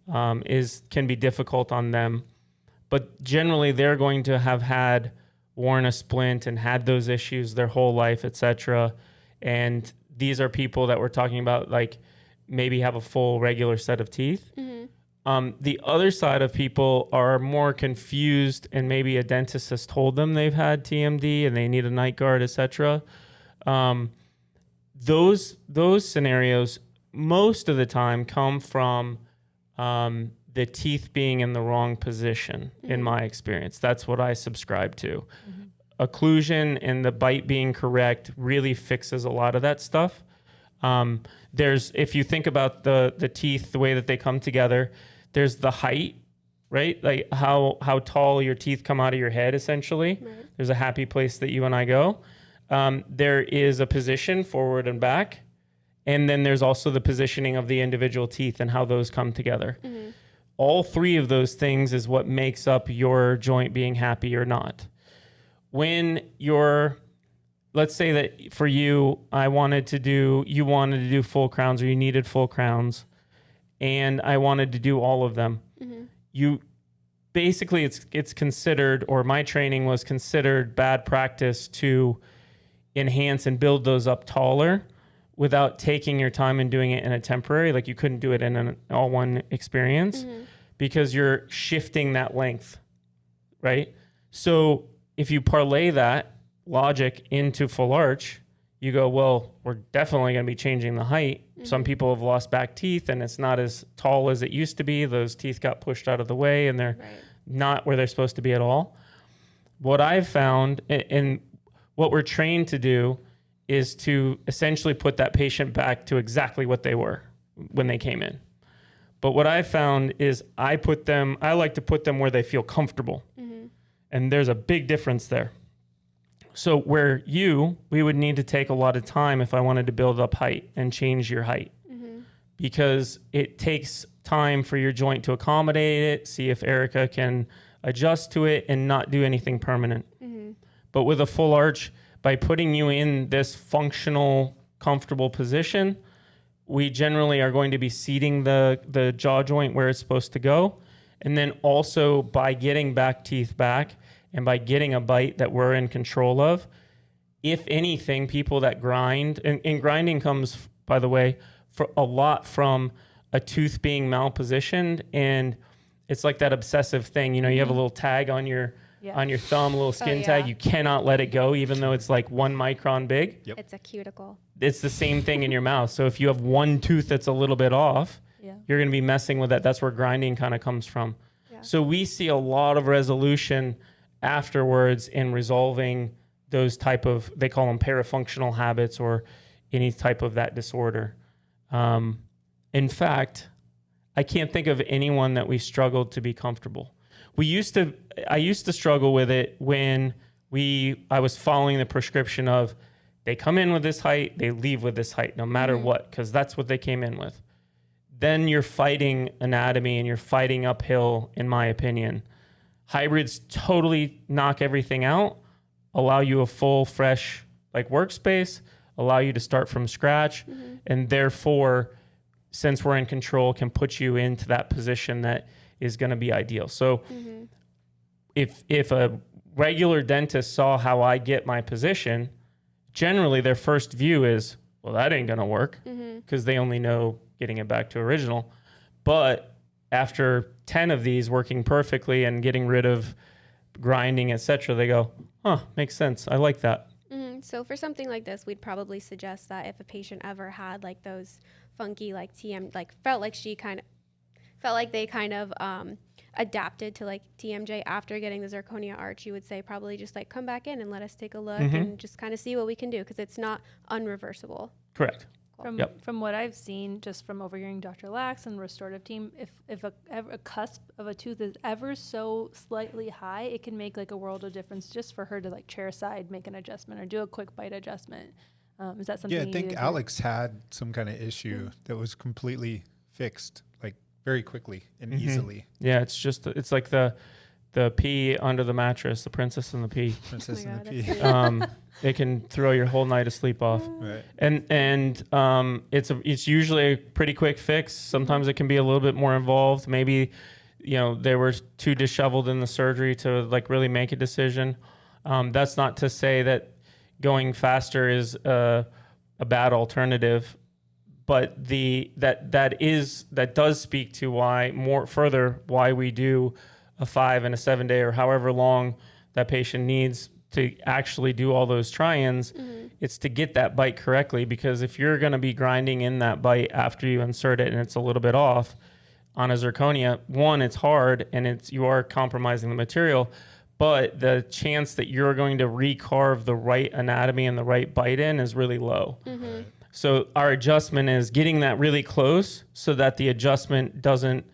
can be difficult on them. But generally, they're going to have had worn a splint and had those issues their whole life, etc. And these are people that we're talking about, like maybe have a full regular set of teeth. The other side of people are more confused, and maybe a dentist has told them they've had TMD and they need a night guard, etc. Those scenarios most of the time come from the teeth being in the wrong position. In my experience, that's what I subscribe to. Occlusion and the bite being correct really fixes a lot of that stuff. If you think about the teeth, the way that they come together, there's the height, right? Like how tall your teeth come out of your head, essentially. Right. There's a happy place that you and I go. There is a position forward and back. And then there's also the positioning of the individual teeth and how those come together. All three of those things is what makes up your joint being happy or not. When let's say that for you, you wanted to do full crowns, or you needed full crowns, and I wanted to do all of them. You basically, it's considered, or my training was considered bad practice to enhance and build those up taller without taking your time and doing it in a temporary, like you couldn't do it in an all one experience because you're shifting that length, right? So if you parlay that logic into full arch, you go, well, we're definitely going to be changing the height. Some people have lost back teeth and it's not as tall as it used to be. Those teeth got pushed out of the way and they're not where they're supposed to be at all. What I've found, and what we're trained to do, is to essentially put that patient back to exactly what they were when they came in. But what I've found is I like to put them where they feel comfortable. And there's a big difference there. So we would need to take a lot of time if I wanted to build up height and change your height, because it takes time for your joint to accommodate it, see if Erica can adjust to it and not do anything permanent. But with a full arch, by putting you in this functional, comfortable position, we generally are going to be seating the jaw joint where it's supposed to go. And then also by getting back teeth back and by getting a bite that we're in control of, if anything, people that grind, and grinding comes, by the way, for a lot from a tooth being malpositioned. And it's like that obsessive thing, you have a little tag on your thumb, a little skin tag. You cannot let it go, even though it's like 1 micron big. It's a cuticle. It's the same thing in your mouth. So if you have one tooth that's a little bit off, you're going to be messing with that. That's where grinding kind of comes from. So we see a lot of resolution afterwards in resolving those type of, they call them parafunctional habits, or any type of that disorder. In fact, I can't think of anyone that we struggled to be comfortable. I used to struggle with it when I was following the prescription of, they come in with this height, they leave with this height, no matter what, because that's what they came in with. Then you're fighting anatomy and you're fighting uphill, in my opinion. Hybrids totally knock everything out, allow you a full, fresh workspace, allow you to start from scratch, and therefore, since we're in control, can put you into that position that is going to be ideal. So if a regular dentist saw how I get my position, generally their first view is, well, that ain't going to work, because they only know getting it back to original. But after 10 of these working perfectly and getting rid of grinding, etc., they go, makes sense. I like that. So for something like this, we'd probably suggest that if a patient ever had those funky felt like they kind of adapted to TMJ after getting the zirconia arch, you would say probably just come back in and let us take a look and just kind of see what we can do, because it's not unreversible. Correct. From what I've seen, just from overhearing Dr. Lax and the restorative team, if a cusp of a tooth is ever so slightly high, it can make a world of difference just for her to chair side, make an adjustment, or do a quick bite adjustment. Is that something? Yeah, I think Alex had some kind of issue that was completely fixed, very quickly and easily. Yeah, it's like the pea under the mattress, the princess and the pea. Princess Oh my and God, the that's Pea. It can throw your whole night of sleep off. Right. And it's usually a pretty quick fix. Sometimes it can be a little bit more involved. Maybe, they were too disheveled in the surgery to like really make a decision. That's not to say that going faster is a bad alternative, but that does speak to why we do a 5 and a 7 day or however long that patient needs to actually do all those try-ins. It's to get that bite correctly, because if you're going to be grinding in that bite after you insert it and it's a little bit off on a zirconia, one, it's hard and you are compromising the material, but the chance that you're going to recarve the right anatomy and the right bite in is really low. Right. So our adjustment is getting that really close so that the adjustment doesn't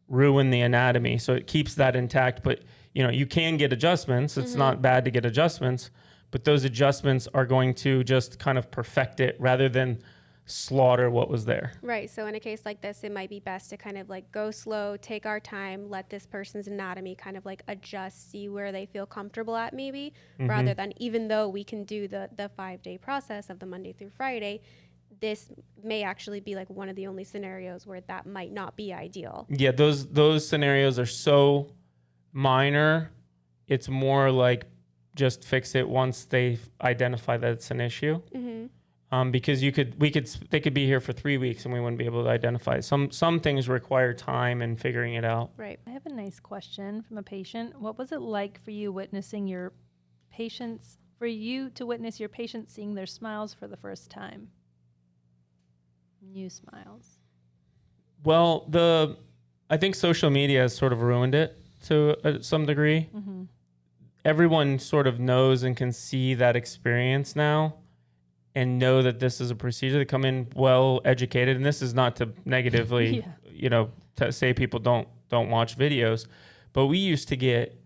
ruin the anatomy. So it keeps that intact, but you can get adjustments. It's not bad to get adjustments, but those adjustments are going to just kind of perfect it rather than slaughter what was there. Right. So in a case like this, it might be best to kind of like go slow, take our time, let this person's anatomy kind of like adjust, see where they feel comfortable at maybe, rather than, even though we can do the 5-day process of the Monday through Friday, this may actually be like one of the only scenarios where that might not be ideal. Yeah, those scenarios are so minor. It's more like just fix it once they identify that it's an issue. Because they could be here for 3 weeks and we wouldn't be able to identify. Some things require time and figuring it out. Right. I have a nice question from a patient. What was it like for you to witness your patients seeing their smiles for the first time? New smiles. Well, I think social media has sort of ruined it to some degree. Everyone sort of knows and can see that experience now and know that this is a procedure. They come in well educated, and this is not to negatively, to say people don't watch videos, but we used to get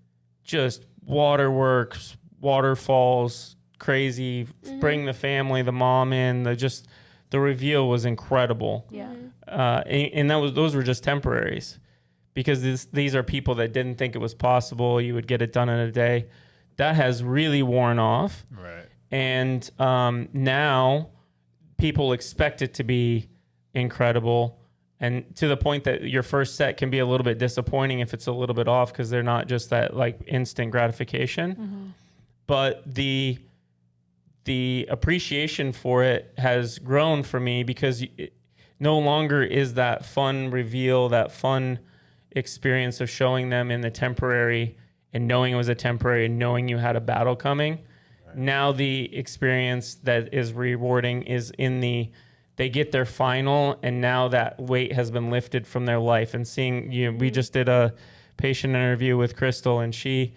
just waterworks, waterfalls, crazy, bring the family, the mom in, the reveal was incredible. Yeah. And those were just temporaries, because these are people that didn't think it was possible. You would get it done in a day. That has really worn off. Right. And now people expect it to be incredible, and to the point that your first set can be a little bit disappointing if it's a little bit off, because they're not just that like instant gratification. But the appreciation for it has grown for me, because it no longer is that fun reveal, that fun experience of showing them in the temporary and knowing it was a temporary and knowing you had a battle coming. Now the experience that is rewarding is they get their final, and now that weight has been lifted from their life. And seeing, we just did a patient interview with Crystal, and she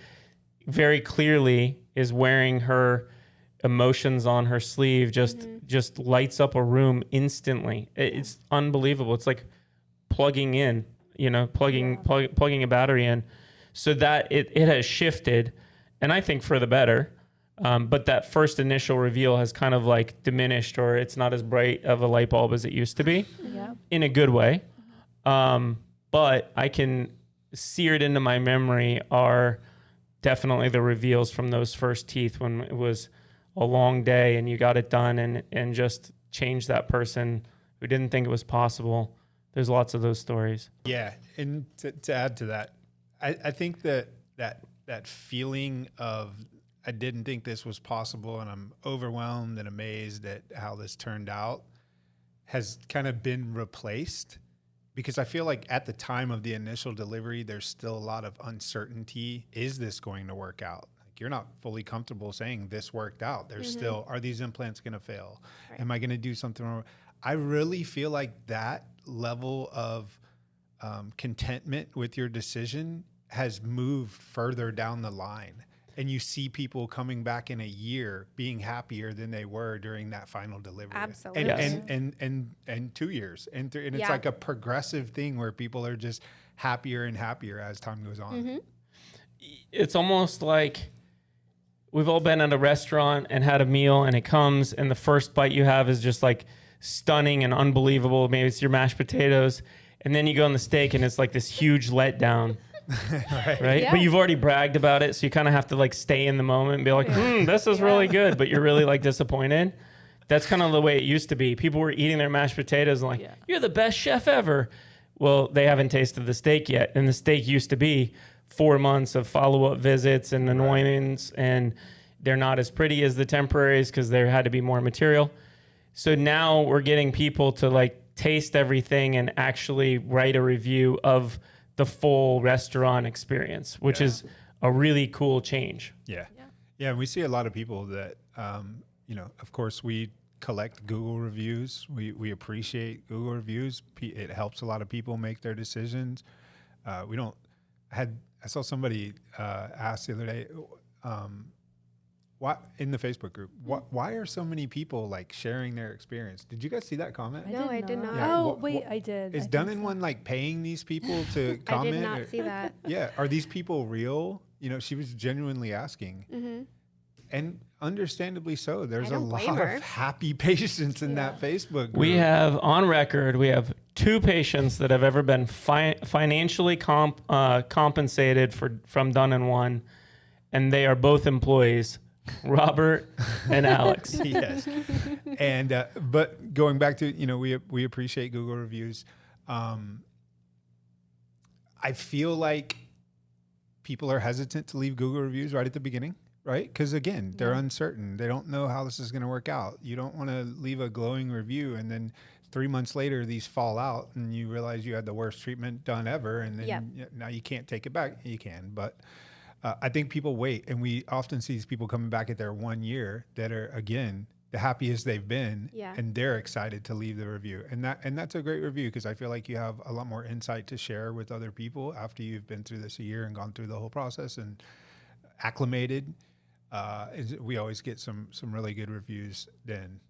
very clearly is wearing her emotions on her sleeve, just lights up a room instantly. It's unbelievable. It's like plugging in, plugging a battery in, so that it has shifted, and I think for the better. But that first initial reveal has kind of like diminished, or it's not as bright of a light bulb as it used to be, in a good way. But I can sear it into my memory are definitely the reveals from those first teeth, when it was a long day and you got it done and just changed that person who didn't think it was possible. There's lots of those stories. Yeah. And to add to that, I think that feeling of, I didn't think this was possible, and I'm overwhelmed and amazed at how this turned out, has kind of been replaced, because I feel like at the time of the initial delivery, there's still a lot of uncertainty. Is this going to work out? Like, you're not fully comfortable saying this worked out. There's still, are these implants going to fail? Right. Am I going to do something wrong? I really feel like that level of contentment with your decision has moved further down the line. And you see people coming back in a year being happier than they were during that final delivery. Absolutely. And 2 years. And it's like a progressive thing where people are just happier and happier as time goes on. It's almost like we've all been at a restaurant and had a meal, and it comes, and the first bite you have is just like stunning and unbelievable. Maybe it's your mashed potatoes. And then you go on the steak, and it's like this huge letdown. right? Yeah. But you've already bragged about it, so you kind of have to like stay in the moment and be like, this is really good, but you're really like disappointed. That's kind of the way it used to be. People were eating their mashed potatoes and like, you're the best chef ever. Well, they haven't tasted the steak yet. And the steak used to be 4 months of follow-up visits and anointings, and they're not as pretty as the temporaries because there had to be more material. So now we're getting people to like taste everything and actually write a review of the full restaurant experience, which is a really cool change. Yeah. And we see a lot of people that, of course, we collect Google reviews. We appreciate Google reviews. It helps a lot of people make their decisions. I saw somebody ask the other day, why in the Facebook group, why are so many people like sharing their experience? Did you guys see that comment? No, I did not. Yeah, Oh, wait, I did. Is Done in One like paying these people to comment? I did not see that. Yeah. Are these people real? She was genuinely asking. Mm-hmm. And understandably so. There's a don't lot blame her. of happy patients in that Facebook group. We have on record, we have 2 patients that have ever been financially compensated from Done in One, and they are both employees, Robert and Alex. Yes. And but going back to, we appreciate Google reviews. I feel like people are hesitant to leave Google reviews right at the beginning. Right? Because again, they're uncertain. They don't know how this is going to work out. You don't want to leave a glowing review and then 3 months later these fall out and you realize you had the worst treatment done ever, and then now you can't take it back. You can, but I think people wait, and we often see these people coming back at their 1 year that are, again, the happiest they've been, and they're excited to leave the review. And that's a great review, because I feel like you have a lot more insight to share with other people after you've been through this a year and gone through the whole process and acclimated. We always get some really good reviews then.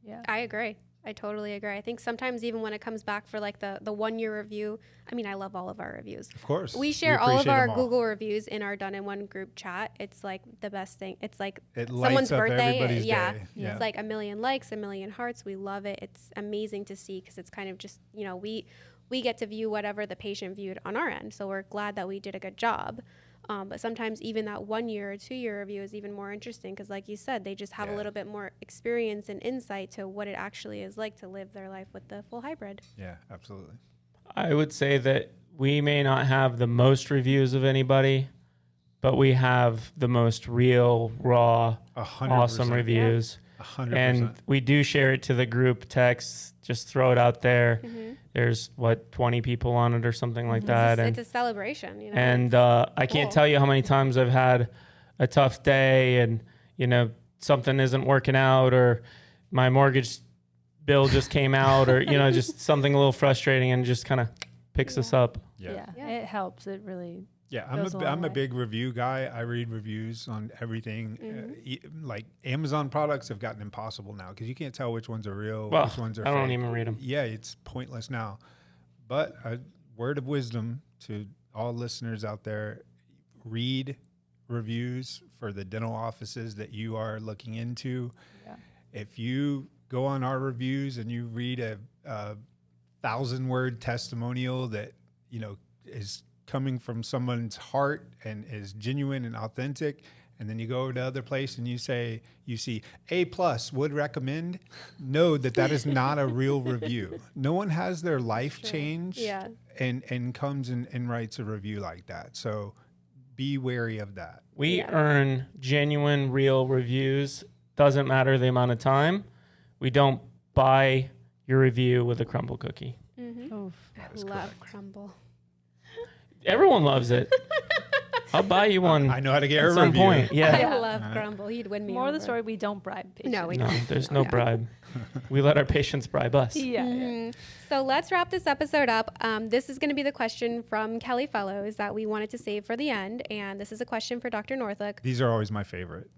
Yeah. I agree. I totally agree. I think sometimes even when it comes back for like the 1 year review, I mean, I love all of our reviews. Of course. We share all of appreciate our them all. Google reviews in our Done in One group chat. It's like the best thing. It's like It lights someone's up birthday. everybody's Yeah. day. It's like 1 million likes, 1 million hearts. We love it. It's amazing to see, because it's kind of just, we get to view whatever the patient viewed on our end. So we're glad that we did a good job. But sometimes even that 1 year or 2 year review is even more interesting, because like you said, they just have a little bit more experience and insight to what it actually is like to live their life with the full hybrid. Yeah, absolutely. I would say that we may not have the most reviews of anybody, but we have the most real, raw, 100%. awesome reviews. 100%. And we do share it to the group text, just throw it out there. There's 20 people on it or something like that. It's a celebration, And I can't tell you how many times I've had a tough day and, something isn't working out, or my mortgage bill just came out, or, just something a little frustrating, and just kind of picks us up. Yeah. It helps. It really. Yeah, goes a long I'm a way. big review guy. I read reviews on everything. Like Amazon products have gotten impossible now, because you can't tell which ones are real, Well, which ones are I don't fake. even read them. Yeah, it's pointless now. But a word of wisdom to all listeners out there: read reviews for the dental offices that you are looking into. Yeah. If you go on our reviews and you read a 1,000-word testimonial that is coming from someone's heart and is genuine and authentic, and then you go to other place and you see A+ would recommend, know that is not a real review. No one has their life changed and comes and writes a review like that. So be wary of that. We earn genuine, real reviews. Doesn't matter the amount of time. We don't buy your review with a crumble cookie. Oh, Love crumble. Everyone loves it. I'll buy you one. I know how to get at a some review. point. Yeah. I love crumble. He'd win me more of the over. story. We don't bribe patients. No, we No, don't. there's no bribe. We let our patients bribe us. Yeah. So let's wrap this episode up. This is going to be the question from Kelly Fellows that we wanted to save for the end. And this is a question for Dr. Noorthoek. These are always my favorite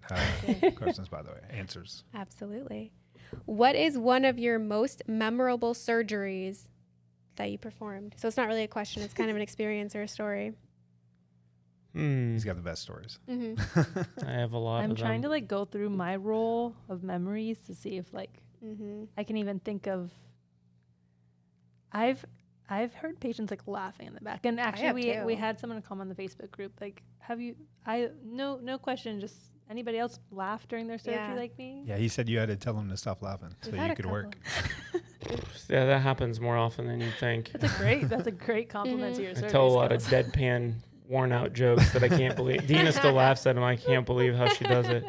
questions, by the way. Answers. Absolutely. What is one of your most memorable surgeries that you performed? So it's not really a question. It's kind of an experience or a story. He's got the best stories. I have a lot I'm of trying them. to go through my roll of memories to see if I can even think of. I've I've heard patients like laughing in the back, and actually have we too. had someone come on the Facebook group like, no question, just anybody else laugh during their surgery Yeah. like me? Yeah, he said you had to tell him to stop laughing so We've had you a could couple. work. Yeah, that happens more often than you think. That's a great compliment to your I surgery tell a lot of skills. deadpan, worn out jokes that I can't believe. Dina still laughs at them. I can't believe how she does it.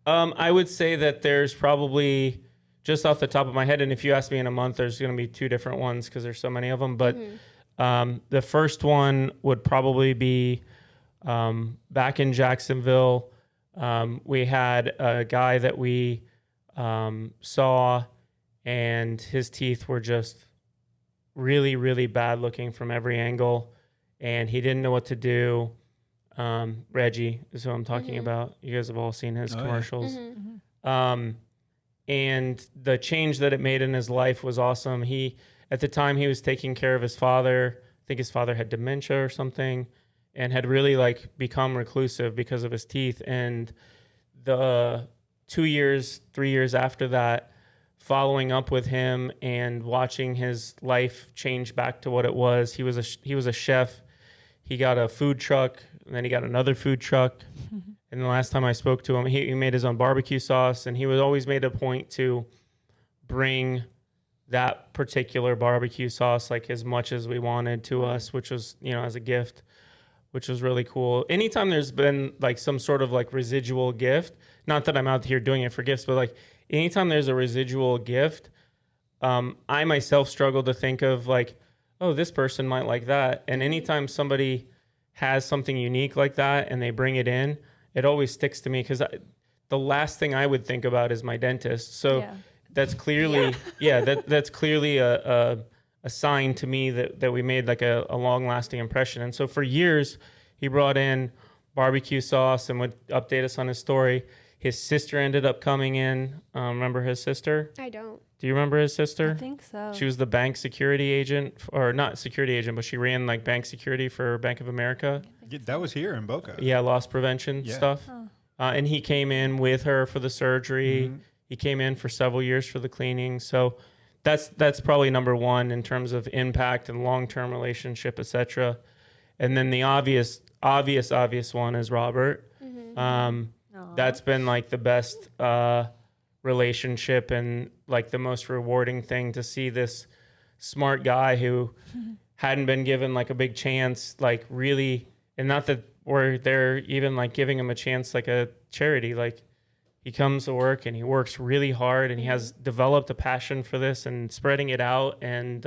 I would say that there's probably, just off the top of my head, and if you ask me in a month, there's going to be 2 different ones because there's so many of them. But the first one would probably be back in Jacksonville. We had a guy that we saw, and his teeth were just really, really bad looking from every angle, and he didn't know what to do. Reggie is who I'm talking about. You guys have all seen his Oh, yeah. commercials. And the change that it made in his life was awesome. At the time, he was taking care of his father. I think his father had dementia or something, and had really like become reclusive because of his teeth. And the 2 years, 3 years after that, following up with him and watching his life change back to what it was. He was a chef. He got a food truck, and then he got another food truck. And the last time I spoke to him, he made his own barbecue sauce, and he was always made a point to bring that particular barbecue sauce like as much as we wanted to us, which was, as a gift, which was really cool. Anytime there's been like some sort of like residual gift, not that I'm out here doing it for gifts, but like anytime there's a residual gift, I myself struggle to think of like, oh, this person might like that. And anytime somebody has something unique like that and they bring it in, it always sticks to me because the last thing I would think about is my dentist. So that's clearly, that's clearly a sign to me that we made like a long lasting impression. And so for years, he brought in barbecue sauce and would update us on his story. His sister ended up coming in. Remember his sister? I don't. Do you remember his sister? I think so. She was the bank security agent, or not security agent, but she ran like bank security for Bank of America. Yeah, that was here in Boca. Yeah, loss prevention stuff. And he came in with her for the surgery. He came in for several years for the cleaning. So that's probably number one in terms of impact and long-term relationship, etc. And then the obvious one is Robert. That's been like the best relationship and like the most rewarding thing to see this smart guy who hadn't been given like a big chance, like really, and not that we're there even like giving him a chance like a charity. Like he comes to work and he works really hard and he has developed a passion for this and spreading it out. And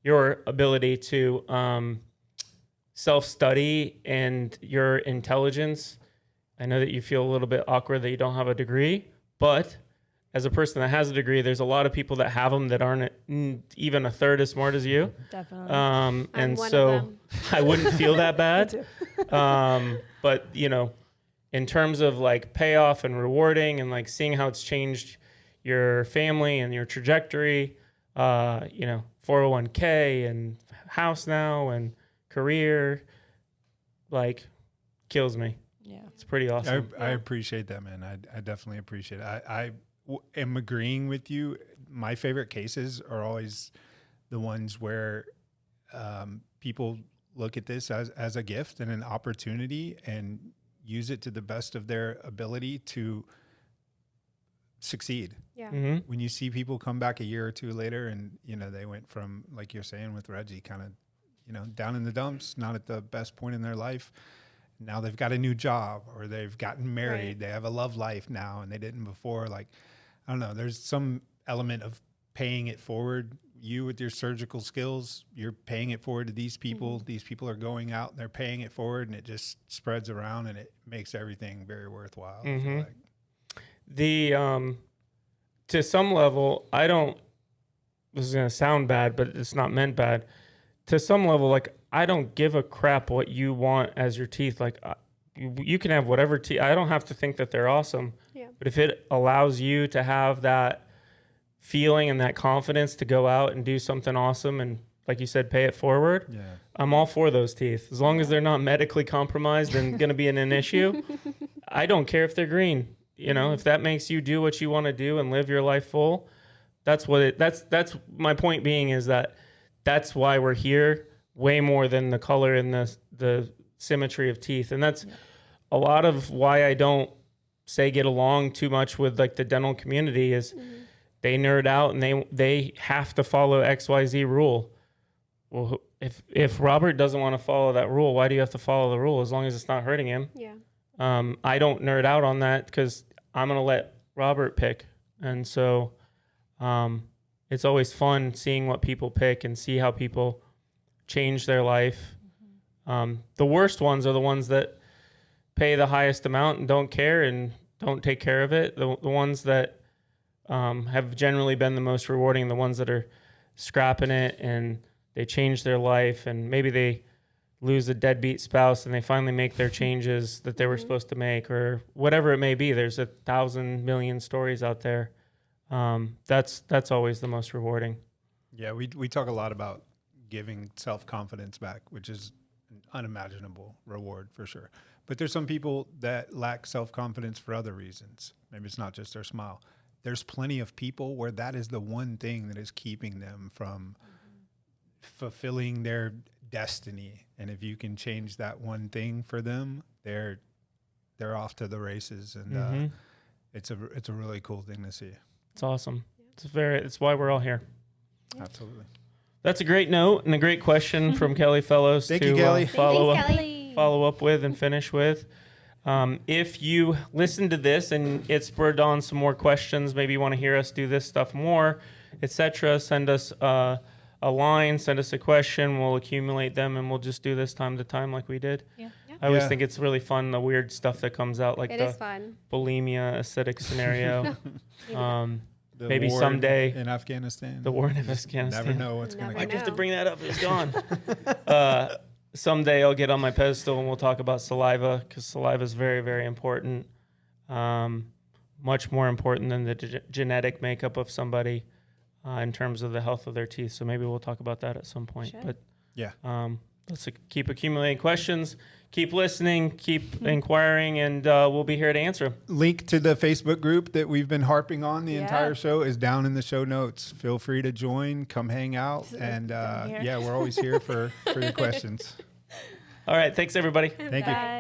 your ability to self-study and your intelligence. I know that you feel a little bit awkward that you don't have a degree, but as a person that has a degree, there's a lot of people that have them that aren't even a third as smart as you. Definitely. And one of so them. I wouldn't feel that bad. But in terms of like payoff and rewarding and like seeing how it's changed your family and your trajectory, 401k and house now and career, like kills me. Yeah. It's pretty awesome. I appreciate that, man. I definitely appreciate it. I am agreeing with you. My favorite cases are always the ones where people look at this as a gift and an opportunity and use it to the best of their ability to succeed. Yeah. When you see people come back a year or two later and, they went from, like you're saying with Reggie, kind of, down in the dumps, not at the best point in their life. Now they've got a new job or they've gotten married. Right. They have a love life now and they didn't before. Like, I don't know, there's some element of paying it forward. You with your surgical skills, you're paying it forward to these people. These people are going out and they're paying it forward and it just spreads around and it makes everything very worthwhile. I feel like. To some level, this is going to sound bad, but it's not meant bad. To some level, like, I don't give a crap what you want as your teeth. Like, you can have whatever teeth. I don't have to think that they're awesome. Yeah. But if it allows you to have that feeling and that confidence to go out and do something awesome and, like you said, pay it forward, I'm all for those teeth. As long as they're not medically compromised and going to be an issue, I don't care if they're green. If that makes you do what you want to do and live your life full, That's my point being is that's why we're here way more than the color and the symmetry of teeth. And that's a lot of why I don't say get along too much with like the dental community is they nerd out and they have to follow XYZ rule. Well, if Robert doesn't want to follow that rule, why do you have to follow the rule as long as it's not hurting him? Yeah. I don't nerd out on that because I'm going to let Robert pick. And so it's always fun seeing what people pick and see how people change their life. The worst ones are the ones that pay the highest amount and don't care and don't take care of it. The ones that have generally been the most rewarding, the ones that are scrapping it and they change their life and maybe they lose a deadbeat spouse and they finally make their changes that they were supposed to make or whatever it may be. There's 1,000 million stories out there. That's always the most rewarding. Yeah, we talk a lot about giving self-confidence back, which is an unimaginable reward for sure. But there's some people that lack self-confidence for other reasons. Maybe it's not just their smile. There's plenty of people where that is the one thing that is keeping them from fulfilling their destiny. And if you can change that one thing for them, they're off to the races. And it's a really cool thing to see. It's awesome. It's why we're all here. Absolutely. That's a great note and a great question from Kelly Fellows Thank you, Kelly. Follow Kelly. up with and finish with. If you listen to this and it spurred on some more questions, maybe you want to hear us do this stuff more, etc., send us a line, send us a question. We'll accumulate them and we'll just do this time to time like we did. Yeah. I always think it's really fun, the weird stuff that comes out, like It the is fun. bulimia acidic scenario. The Maybe war someday. in Afghanistan. The war in Afghanistan. Never know what's going to Never come. I just to know. bring that up, it's gone. Someday I'll get on my pedestal and we'll talk about saliva because saliva is very, very important. Much more important than the genetic makeup of somebody in terms of the health of their teeth. So maybe we'll talk about that at some point. Sure. But Yeah. let's keep accumulating questions, keep listening, keep inquiring, and we'll be here to answer them. Link to the Facebook group that we've been harping on the Yeah. entire show is down in the show notes. Feel free to join, come hang out. And down here. yeah, we're always here for your questions. All right. Thanks, everybody. Thank you. Bye.